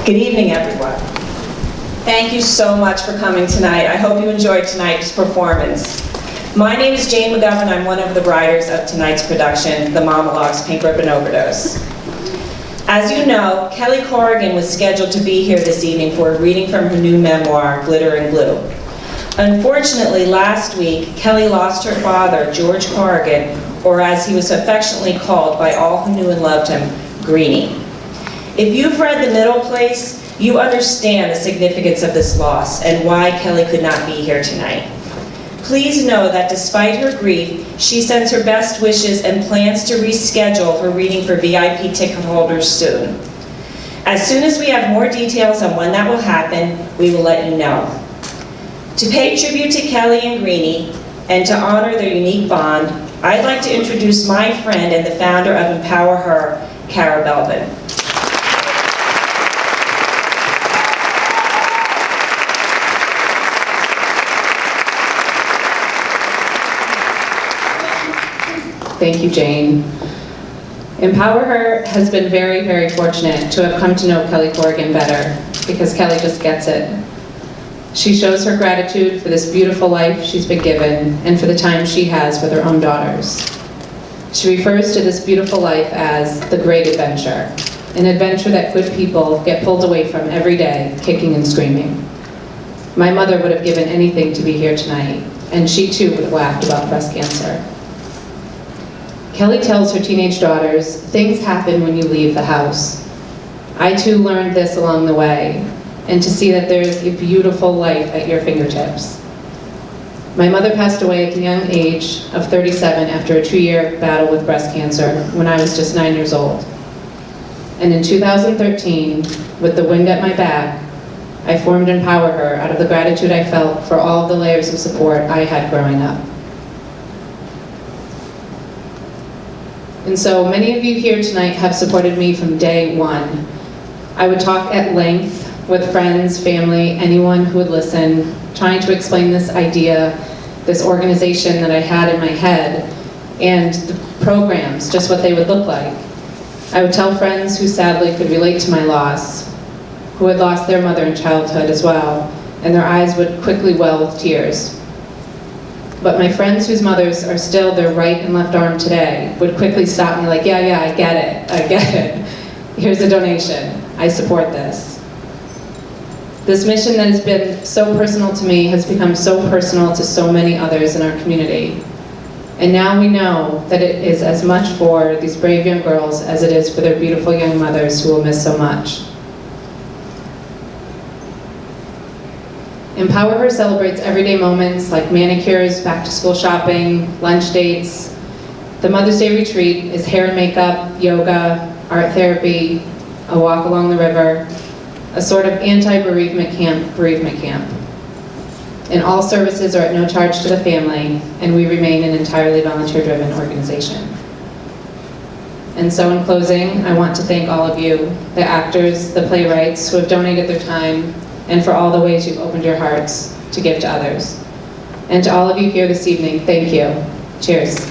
Good evening, everyone. Thank you so much for coming tonight. I hope you enjoyed tonight's performance. My name is Jane McGovern. I'm one of the writers of tonight's production, TheMOMologues, Pink Ribbon Overdose. As you know, Kelly Corrigan was scheduled to be here this evening for a reading from her new memoir, Glitter and Glue. Unfortunately, last week, Kelly lost her father, George Corrigan, or as he was affectionately called by all who knew and loved him, Greenie. If you've read The Middle Place, you understand the significance of this loss and why Kelly could not be here tonight. Please know that despite her grief, she sends her best wishes and plans to reschedule her reading for VIP ticket holders soon. As soon as we have more details on when that will happen, we will let you know. To pay tribute to Kelly and Greenie, and to honor their unique bond, I'd like to introduce my friend and the founder of empowerHER, Cara Belvin. Thank you, Jane. empowerHER has been very, very fortunate to have come to know Kelly Corrigan better, because Kelly just gets it. She shows her gratitude for this beautiful life she's been given and for the time she has with her own daughters. She refers to this beautiful life as the great adventure, an adventure that good people get pulled away from every day, kicking and screaming. My mother would have given anything to be here tonight, and she too would have laughed about breast cancer. Kelly tells her teenage daughters, things happen when you leave the house. I too learned this along the way, and to see that there is a beautiful life at your fingertips. My mother passed away at the young age of 37 after a 2-year battle with breast cancer when I was just 9 years old. And in 2013, with the wind at my back, I formed empowerHER out of the gratitude I felt for all of the layers of support I had growing up. And so many of you here tonight have supported me from day one. I would talk at length with friends, family, anyone who would listen, trying to explain this idea, this organization that I had in my head, and the programs, just what they would look like. I would tell friends who sadly could relate to my loss, who had lost their mother in childhood as well, and their eyes would quickly well with tears. But my friends whose mothers are still their right and left arm today would quickly stop me like, yeah, I get it. Here's a donation. I support this. This mission that has been so personal to me has become so personal to so many others in our community. And now we know that it is as much for these brave young girls as it is for their beautiful young mothers who will miss so much. empowerHER celebrates everyday moments like manicures, back-to-school shopping, lunch dates. The Mother's Day retreat is hair and makeup, yoga, art therapy, a walk along the river, a sort of anti-bereavement camp, And all services are at no charge to the family, and we remain an entirely volunteer-driven organization. And so in closing, I want to thank all of you, the actors, the playwrights who have donated their time, and for all the ways you've opened your hearts to give to others. And to all of you here this evening, thank you. Cheers.